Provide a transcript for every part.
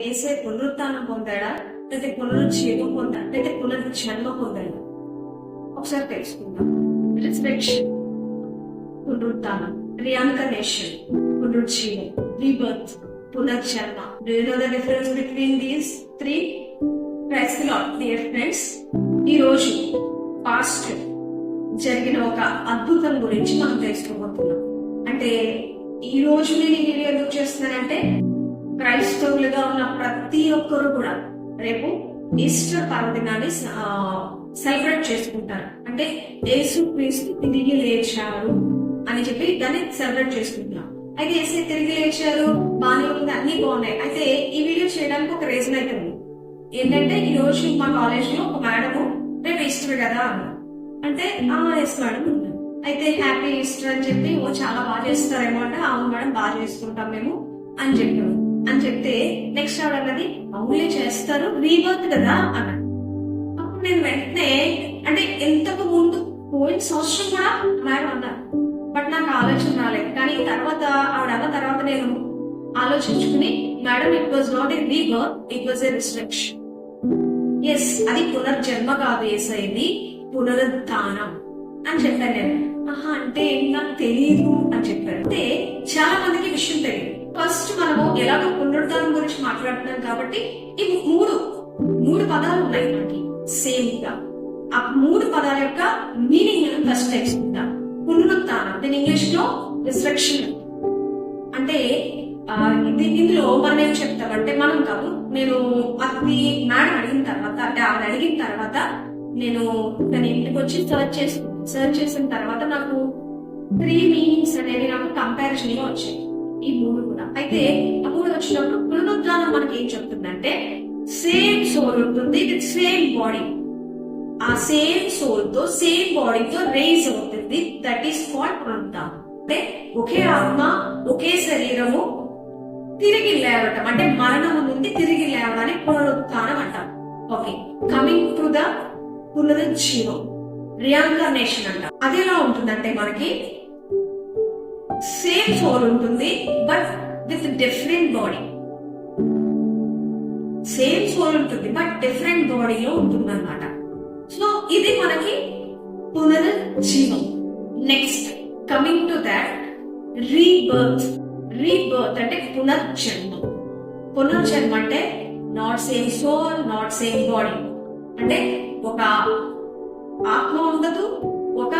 ఏసే పునరుత్థానం పొందాడా, లేదా పునరుజ్జీవం పొందాడా, లేదా పునర్జన్మ పొందాడా? ఒకసారి తెలుసుకుందాం. రిజరెక్షన్, పునరుత్థానం, రీఇన్కార్నేషన్, పునరుజ్జీవం, రీబర్త్, పునర్జన్మ. Do you know the difference between these three? Praise the Lord, dear friends. ఈ రోజు పాస్ట్ జరిగిన ఒక అద్భుతం గురించి మనం తెలుసుకోబోతున్నాం. అంటే ఈ రోజు నేను ఈ వీడియో ఎందుకు చేస్తున్నానంటే, క్రైస్తవులుగా ఉన్న ప్రతి ఒక్కరు కూడా రేపు ఈస్టర్ పర్వదినాన్ని సెలబ్రేట్ చేసుకుంటారు. అంటే యేసుక్రీస్తు తిరిగి లేచారు అని చెప్పి దాన్ని సెలబ్రేట్ చేసుకుంటున్నాం. అయితే యేసు తిరిగి లేచారు, బాగానే ఉంది, అన్ని బాగున్నాయి. అయితే ఈ వీడియో చేయడానికి ఒక రీజన్ అయితే ఉంది. ఏంటంటే ఈ రోజు మా కాలేజ్ లో ఒక మేడము రేపు ఈస్టర్ కదా అంటే ఎస్ మేడం ఉంది. అయితే హ్యాపీ ఈస్టర్ అని చెప్పి చాలా బాగా చేస్తారేమో అంటే, అవును మేడం బాగా చేసుకుంటాం మేము అని చెప్పాము. అని చెప్తే నెక్స్ట్ ఆవిడ అన్నది, అవునులే చేస్తారు, రీబర్త్ కదా అన్నాడు. అప్పుడు నేను వెంటనే అంటే ఇంతకు ముందు పోయిన సంవత్సరం కూడా మేడం అన్నారు, బట్ నాకు ఆలోచన రాలేదు. కానీ తర్వాత ఆవిడ అన్న తర్వాత నేను ఆలోచించుకుని, madam it was not a rebirth, it was a restriction. Yes, అది పునర్జన్మ కాదు, ఏసైంది పునరుత్థానం అని చెప్పాను నేను. అంటే నాకు తెలియదు అని చెప్పారు. అంటే చాలా మందికి విషయం తెలియదు. ఫస్ట్ మనము ఎలాగో పునరుత్థానం గురించి మాట్లాడుతున్నాం కాబట్టి ఈ మూడు పదాలు ఉన్నాయి మనకి సేమ్ గా. ఆ మూడు పదాల యొక్క మీనింగ్ ఫస్ట్ తెలుసుకుంటాం. పునరుత్థానం, దీని ఇంగ్లీష్ లో రిజరెక్షన్. అంటే ఇందులో మనం ఏం చెప్తామంటే, మనం కాదు, నేను అది మేడం అడిగిన తర్వాత, అంటే ఆవిడ అడిగిన తర్వాత నేను తన ఇంటికి వచ్చి సర్చ్ చేసిన తర్వాత నాకు 3 మీనింగ్స్ అనేది నాకు కంపారిజన్ గా వచ్చాయి, ఈ మూడు కూడా. అయితే ఆ మూడు వచ్చినప్పుడు పునరుత్థానం మనకి ఏం చెప్తుందంటే, సేమ్ సోల్ ఉంటుంది విత్ సేమ్ బాడీ. ఆ సేమ్ సోల్ తో సేమ్ బాడీతో రేజ్ అవుతుంది. దట్ ఈస్ కాల్డ్ పునరుత్థానం. అంటే ఒకే ఆత్మ, ఒకే శరీరము తిరిగి లేవటం, అంటే మరణము నుండి తిరిగి లేవడాన్ని పునరుత్థానం అంటాం. ఓకే, కమింగ్ టు ద పునరుజ్జీవం, రీఇన్కార్నేషన్ అంటాం. అది ఎలా ఉంటుందంటే, మనకి సేమ్ సోల్ ఉంటుంది but with different body. Same soul ఉంటుంది బట్ డిఫరెంట్ బాడీలో ఉంటుంది అన్నమాట. సో ఇది మనకి పునరుజ్జీవం. Next coming to that, rebirth. Rebirth అంటే పునర్జన్మ. పునర్జన్మ అంటే not same soul, not same body. అంటే ఒక ఆత్మ ఉండదు, ఒక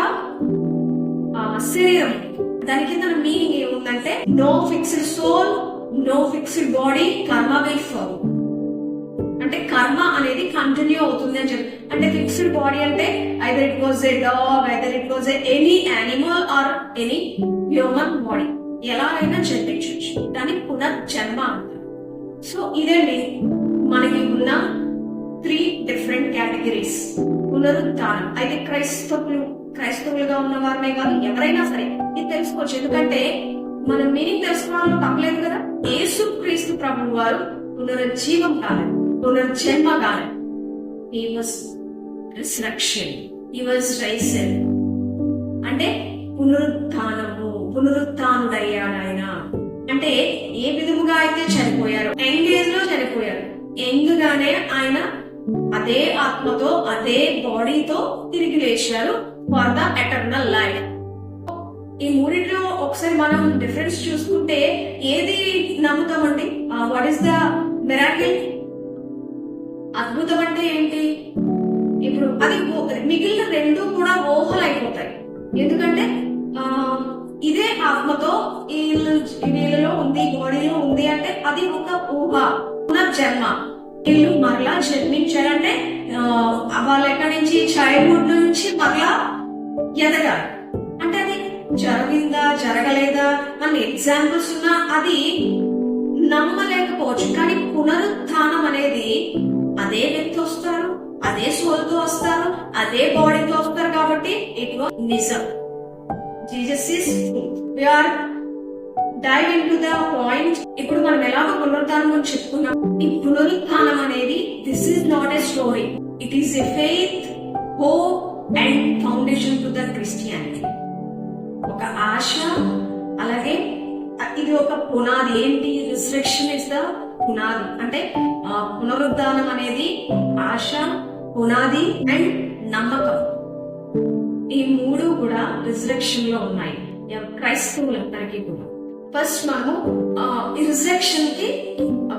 శరీరం. దాని కింద మీనింగ్ ఏముందంటే, no fixed soul, no fixed body, karma will follow. అంటే కర్మ అనేది కంటిన్యూ అవుతుంది అని చెప్పి. అంటే ఫిక్స్డ్ బాడీ అంటే either it was a dog, either it was any animal or any human body, ఎలాగైనా జన్మించవచ్చు. దాన్ని పునర్జన్మ అంటారు. సో ఇదండి మనకి ఉన్న 3 డిఫరెంట్ కేటగిరీస్ పునరుత్థానం. అయితే క్రైస్తవులుగా ఉన్న వారినే కాదు, ఎవరైనా సరే ఇది తెలుసుకోవచ్చు. ఎందుకంటే మనం మీనింగ్ తెలుసుకోవడంలో తప్పలేదు కదా. యేసుక్రీస్తు ప్రభువు వారు పునరుజ్జీవం కాలేదు, పునర్జన్మ కాలేదు. He was resurrection, he was raised. అంటే పునరుత్థానుడయ్యాడు ఆయన. అంటే ఏ విధముగా అయితే చనిపోయారు, యంగ్ ఏజ్ లో చనిపోయారు, యంగ్ గానే ఆయన అదే ఆత్మతో అదే బాడీతో తిరిగి లేచారు ఫర్ ద ఎటర్నల్ లైఫ్. ఈ మూడిట్లో ఒకసారి మనం డిఫరెన్స్ చూసుకుంటే ఏది నమ్ముతామండి? What is the miracle? అద్భుతం అంటే ఏంటి? ఇప్పుడు అది మిగిలిన 2 కూడా ఊహలు అయిపోతాయి. ఎందుకంటే ఇదే ఆత్మతో వీళ్ళలో ఉంది, బాడీలో ఉంది అంటే అది ఒక ఊహ, పునర్జన్మ. వీళ్ళు మరలా జన్మించారంటే వాళ్ళు ఎక్కడి నుంచి, చైల్డ్హుడ్ నుంచి మరలా ఎదగాలి. అంటే అది జరిగిందా జరగలేదా మన ఎగ్జాంపుల్స్ ఉన్నా అది నమ్మలేకపోవచ్చు. కానీ పునరుత్థానం అనేది అదే వ్యక్తి వస్తారు, అదే సోల్తో వస్తారు, అదే బాడీతో వస్తారు. కాబట్టి ఇట్ వాజ్ నిజం. Jesus is truth. We are dive into the point. ఇప్పుడు మనం ఎలాగో పునరుత్థానం గురించి చెప్పుకున్నాం. ఈ పునరుత్థానం అనేది this is not a story, it is a faith, hope and foundation to the Christianity. ఒక ఆశ, అలాగే ఇది ఒక పునాది. ఏంటి? రిజరెక్షన్ ఇస్ ద పునాది. అంటే పునరుద్ధానం అనేది ఆశ, పునాది అండ్ నమ్మకం. ఈ మూడు కూడా రిజరెక్షన్ లో ఉన్నాయి క్రైస్తవులందరికీ కూడా. ఫస్ట్ మనము ఈ రిజరెక్షన్ కి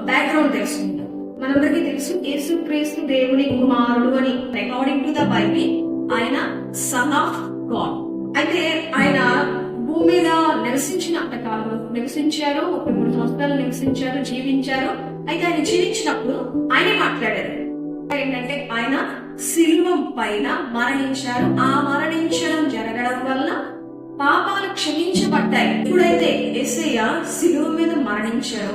బ్యాక్గ్రౌండ్ తెలుసుకుందాం. మనందరికీ తెలుసు యేసుక్రీస్తు దేవుని కుమారుడు అని. అకార్డింగ్ టు ద బైబిల్ ఆయన సన్ ఆఫ్ గాడ్. అయితే ఆయన భూమి మీద నివసించినంత కాలం నివసించారు, 33 సంవత్సరాలు నివసించారు, జీవించారు. అయితే ఆయన జీవించినప్పుడు ఆయనే మాట్లాడారు. ఏంటంటే ఆయన శిలువ పైన మరణించారు. ఆ మరణించడం జరగడం వల్ల పాపాలు క్షమించబడ్డాయి. ఎప్పుడైతే యేసయ్య శిలువ మీద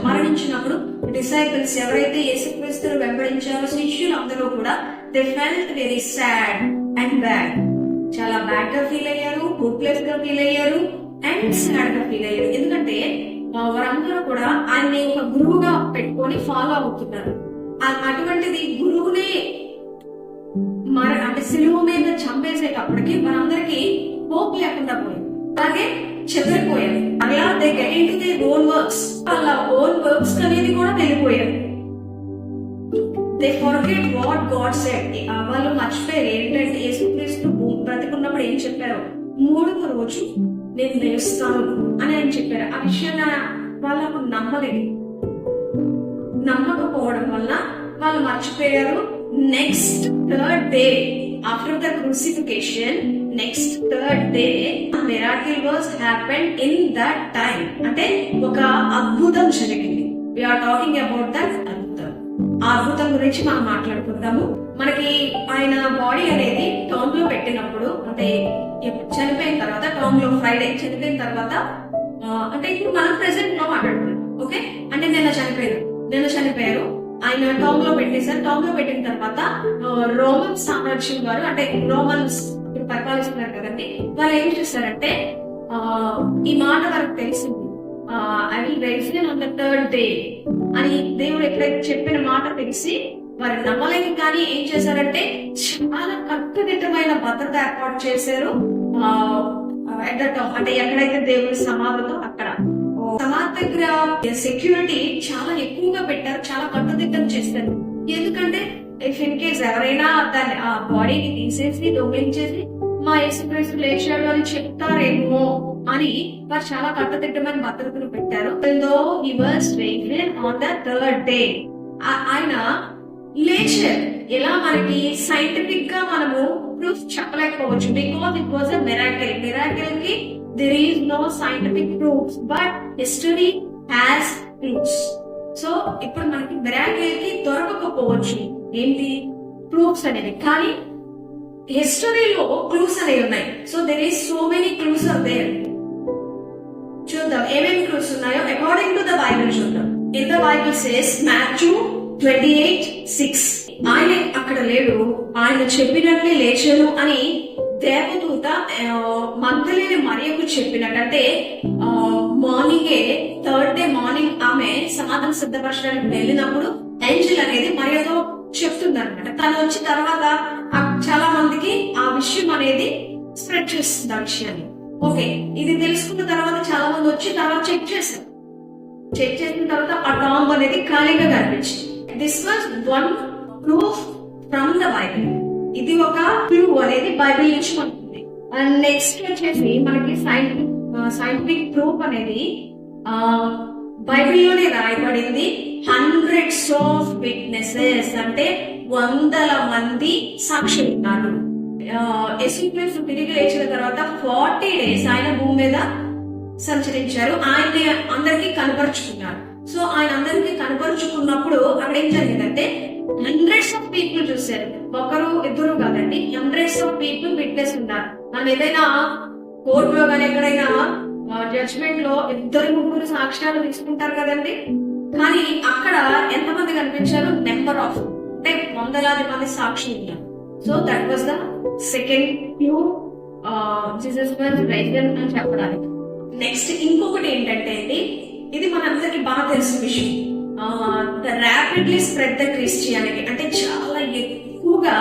మరణించినప్పుడు డిసైపుల్స్ ఎవరైతే యేసుక్రీస్తును వెంబడించారో శిష్యులు అందరూ కూడా they felt very sad and bad. చాలా బ్యాడ్ గా ఫీల్ అయ్యారు, హోప్లెస్ గా ఫీల్ అయ్యారు అండ్ సాడ్ గా ఫీల్ అయ్యారు. ఎందుకంటే వారందరూ కూడా ఆయన్ని ఒక గురువుగా పెట్టుకొని ఫాలో అవుతున్నారు. అటువంటిది గురువునే అంటే సిలువ మీద చంపేసేటప్పటికి మనందరికి హోప్ లేకుండా పోయింది. అలాగే చెదిరిపోయారు. అలా they get into their own works. వాళ్ళ ఓన్ వర్క్స్ అనేది కూడా వెళ్ళిపోయారు. They forget what God said. వాళ్ళు మర్చిపోయారు ఏంటంటే యేసుక్రీస్తు బ్రతికున్నప్పుడు ఏం చెప్పారు, 3వ రోజు నేను లేస్తాను అని ఆయన చెప్పారు. ఆ విషయాన్ని వాళ్ళకు నమ్మకపోవడం వల్ల వాళ్ళు మర్చిపోయారు. Next third day after the crucifixion, next third day miracle was happened in that time. అంటే ఒక అద్భుతం జరిగింది. వీఆర్ టాకింగ్ అబౌట్ దట్ అద్భుతం. ఆ అద్భుతం గురించి మనం మాట్లాడుకుందాము. మనకి ఆయన బాడీ అనేది టౌన్ లో పెట్టినప్పుడు, అంటే చనిపోయిన తర్వాత, టౌన్ లో ఫ్రైడే చనిపోయిన తర్వాత, అంటే ఇప్పుడు మనం ప్రెసెంట్ లో మాట్లాడుతున్నాం. ఓకే, అంటే నిన్న చనిపోయారు. ఆయన టౌన్ లో పెట్టేశారు. టౌన్ లో పెట్టిన తర్వాత రోమన్ సామ్రాజ్యం వారు, అంటే రోమన్స్ పరిపాలిస్తున్నారు కదండి, వాళ్ళు ఏం చేశారంటే ఈ మాట వరకు తెలిసింది, I will raise him on the third day అని దేవుడు ఎప్పుడైతే చెప్పిన మాట తెలిసి వారు నమ్మలేక కానీ ఏం చేశారంటే చాలా కట్టుదిట్టమైన భద్రత ఏర్పాటు చేశారు. అంటే ఎక్కడైతే దేవుడి సమాధిలో అక్కడ సమాధి దగ్గర సెక్యూరిటీ చాలా ఎక్కువగా పెట్టారు, చాలా కట్టుదిట్టం చేస్తారు. ఎందుకంటే ఇఫ్ ఇన్ కేస్ ఎవరైనా దాన్ని ఆ బాడీని తీసేసి దొంగిలించేసి మా యేసుక్రీస్తు లేచాడు అని చెప్తారేమో అని వారు చాలా కట్టుదిట్టమైన భద్రతను పెట్టారు. He was raised on the third day. ఆయన లేచారు. ఎలా మనకి సైంటిఫిక్ గా మనము ప్రూఫ్ చెప్పలేకపోవచ్చు, because it was a miracle. Miracle కి there is no scientific proofs, but history has proofs. So ఇప్పుడు మనకి మిరాకిల్ కి దొరకకపోవచ్చు ఏంటి ప్రూఫ్స్ అనేవి, కానీ హిస్టరీలో క్లూస్ అనేవి ఉన్నాయి. So there is so many clues are there. చూద్దాం ఏమేమి క్లూస్ ఉన్నాయో అకార్డింగ్ టు ద బైబిల్ చూద్దాం. In the Bible says Matthew 28:6 ఆయన అక్కడ లేడు, ఆయన చెప్పినట్లే లేచాను అని దేవదూత మందలేని మరియకు చెప్పినట్టు. అంటే మార్నింగే థర్డ్ డే మార్నింగ్ ఆమె సమాధానం సిద్ధపరచడానికి వెళ్ళినప్పుడు ఏంజెల్ అనేది మరియతో చెప్తుంది అనమాట. తను వచ్చిన తర్వాత చాలా మందికి ఆ విషయం అనేది స్ప్రెడ్ చేస్తుంది ఆ విషయాన్ని. ఓకే, ఇది తెలుసుకున్న తర్వాత చాలా మంది వచ్చి తర్వాత చెక్ చేసిన తర్వాత ఆ టాంబ్ అనేది ఖాళీగా కనిపించింది. This was one proof from the Bible. ఇది ఒక క్లూ అనేది బైబిల్ నుంచి ఉంటుంది. అండ్ నెక్స్ట్ వచ్చేసి మనకి సైంటిఫిక్ ప్రూఫ్ అనేది బైబిల్లోనే రాయబడింది. హండ్రెడ్స్ ఆఫ్ విట్నెసెస్ అంటే 100 మంది సాక్షులు ఉన్నారు. యేసుక్రీస్తు తిరిగి లేచిన తర్వాత 40 days ఆయన భూమి మీద సంచరించారు. ఆయన్ని అందరికీ కనపరుచుకున్నారు. సో ఆయన అందరికీ కనపరుచుకున్నప్పుడు అక్కడ ఏం జరిగిందంటే హండ్రెడ్స్ ఆఫ్ పీపుల్ చూశారు. ఒకరు ఇద్దరు కాదండి, హండ్రెడ్స్ ఆఫ్ పీపుల్ విట్నెస్ ఉన్నారు. మనం ఏదైనా కోర్టులో కానీ ఎక్కడైనా జడ్జ్మెంట్ లో 2-3 సాక్ష్యాలు తీసుకుంటారు కదండి, కానీ అక్కడ ఎంతమంది కనిపించారు, నెంబర్ ఆఫ్, అంటే 100 మంది సాక్షులు ఉన్నారు. So that was the second clue Jesus was raised అని చెప్పడానికి. నెక్స్ట్ ఇంకొకటి ఏంటంటే అండి, ఇది మనందరికి బాగా తెలిసిన విషయం, ర్యాపిడ్లీ స్ప్రెడ్ ద క్రిస్టియానిటీ. అంటే చాలా ఎక్కువగా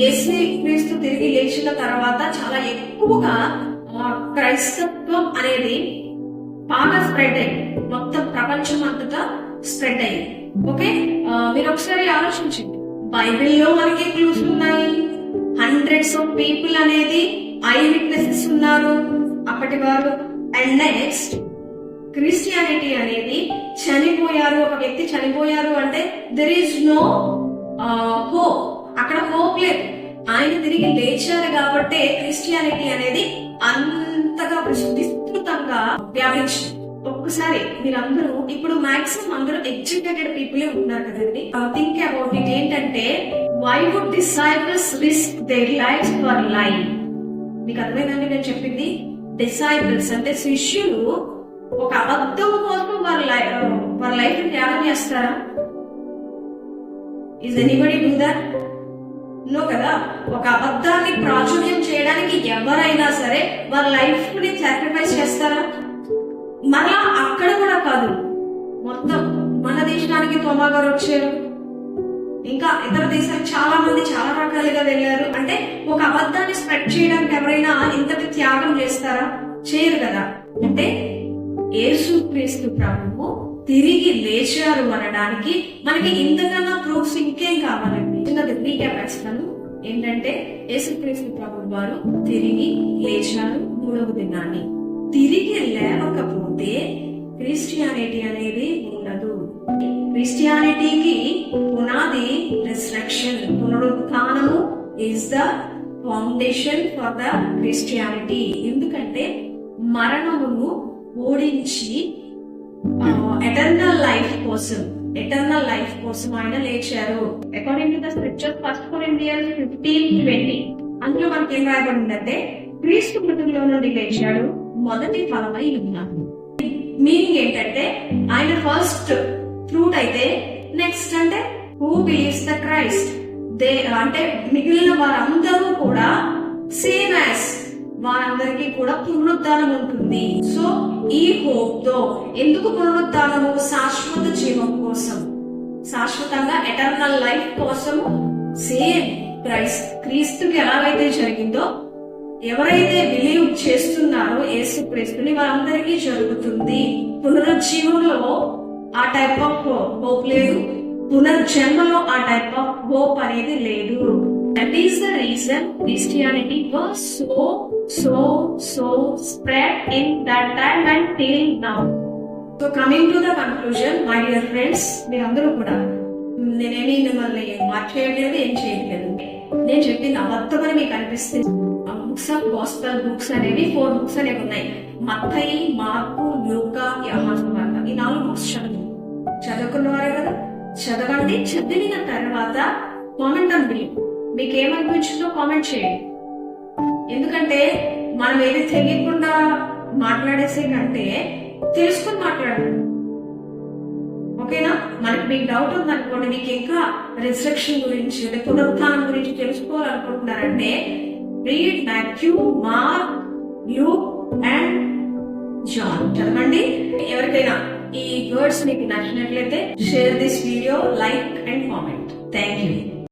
యేసుక్రీస్తు తిరిగి లేచిన తర్వాత చాలా ఎక్కువగా క్రైస్తత్వం అనేది బాగా స్ప్రెడ్ అయ్యింది, మొత్తం ప్రపంచం అంతటా స్ప్రెడ్ అయ్యింది. ఓకే, మీరు ఒకసారి ఆలోచించండి, బైబిల్లో మనకి క్లూస్ ఉన్నాయి, హండ్రెడ్స్ ఆఫ్ పీపుల్ అనేది ఐ విట్నెసెస్ ఉన్నారు అప్పటి వారు. అండ్ నెక్స్ట్ క్రిస్టియానిటీ అనేది చనిపోయారు, ఒక వ్యక్తి చనిపోయారు అంటే దెర్ ఈజ్ నో హోప్, అక్కడ హోప్ లేదు, ఆయన తిరిగి లేచారు కాబట్టి క్రిస్టియానిటీ అనేది అంతగా విస్తృతంగా వ్యాపించింది. ఒక్కసారి మీరందరూ ఇప్పుడు మాక్సిమం అందరూ ఎడ్యుకేటెడ్ పీపుల్ ఉన్నారు కదండి. థింక్ అబౌట్ ఇట్, ఏంటంటే why would disciples risk their life for life? మీకు అర్థమైందండి నేను చెప్పింది? డిసైపుల్స్ అంటే శిష్యులు ఒక అబద్ధం కోసం వారి లైఫ్ త్యాగం చేస్తారా? Is anybody do that? No కదా. ఒక అబద్ధాన్ని ప్రాచుర్యం చేయడానికి ఎవరైనా సరే వారి లైఫ్ ని సాక్రిఫైస్ చేస్తారా? మరలా అక్కడ కూడా కాదు, మొత్తం మన దేశానికి తోమా గారు వచ్చారు, ఇంకా ఇతర దేశాలకు చాలా మంది చాలా రకాలుగా వెళ్ళారు. అంటే ఒక అబద్ధాన్ని స్ప్రెడ్ చేయడానికి ఎవరైనా ఇంతటి త్యాగం చేస్తారా? చేయరు కదా. అంటే యేసుక్రీస్తు ప్రభువు తిరిగి లేచారు అనడానికి మనకి ఇంతకన్నా ప్రూఫ్స్ ఇంకేం కావాలండి? చిన్నది రీక్యాప్ చేస్తాను. ఏంటంటే యేసుక్రీస్తు ప్రభువు వారు తిరిగి లేచారు 3వ దినాన్ని. తిరిగి లేవకపోతే క్రిస్టియానిటీ అనేది ఉండదు. క్రిస్టియానిటీకి పునాది రిసరెక్షన్, పునరుత్థానము is the foundation for the Christianity. ఎందుకంటే మరణమును ఓడించి ఎటర్నల్ లైఫ్ కోసం ఆయన లేచారు. According to the scripture 1 Corinthians 15:20 అందులో మనకి ఏం రాయబడిందంటే క్రీస్తు మృతుల్లో నుండి లేచాడు, మొదటి ఫలమై ఉన్నాడు. మీనింగ్ ఏంటంటే ఆయన ఫస్ట్ ఫ్రూట్ అయితే నెక్స్ట్ అంటే హూ బిలీవ్స్ ద క్రైస్ట్, అంటే మిగిలిన వారందరూ కూడా సేమ్ యాజ్ వారందరికీ కూడా పునరుద్ధానం ఉంటుంది. సో ఈ హోప్ తో, ఎందుకు పునరుద్ధానము? శాశ్వత జీవం కోసం, శాశ్వతంగా ఎటర్నల్ లైఫ్ కోసం. సేమ్ క్రీస్తుకి ఎలాగైతే జరిగిందో, ఎవరైతే బిలీవ్ చేస్తున్నారో యేసుక్రీస్తుని వారందరికీ జరుగుతుంది. పునరుజ్జీవంలో ఆ టైప్ ఆఫ్ హోప్ లేదు, పునర్జన్మలో ఆ టైప్ ఆఫ్ హోప్ అనేది లేదు. That is the reason Christianity was so spread in that time and till now. So coming to the conclusion, my dear friends, మీరందరూ కూడా, నేనేమి మిమ్మల్ని మార్చేయట్లేదు, ఏం చేయట్లేదు. నేను చెప్పింది అబద్ధమని మీకు అనిపిస్తుంది. బుక్స్ ఆఫ్ గాస్పెల్ బుక్స్ అనేవి 4 బుక్స్ అనేవి ఉన్నాయి. మత్తయి, మార్కు, లూకా, యోహాను సువార్త. ఈ 4 బుక్స్ చదువుకున్నవారే కదా, చదవండి. చదివిన తర్వాత కామెంట్ అని బిలీవ్, మీకు ఏమనిపించిందో కామెంట్ చేయండి. ఎందుకంటే మనం ఏది తెలియకుండా మాట్లాడేసే కంటే తెలుసుకుని మాట్లాడాలి. ఓకేనా? మనకి మీకు డౌట్ ఉందనుకోండి, మీకు ఇంకా రిసరెక్షన్ గురించి, పునరుత్థానం గురించి తెలుసుకోవాలనుకుంటున్నారంటే read Matthew, Mark, Luke and John చదవండి. ఎవరికైనా ఈ వర్డ్స్ మీకు నచ్చినట్లయితే share this video, like and comment. Thank you.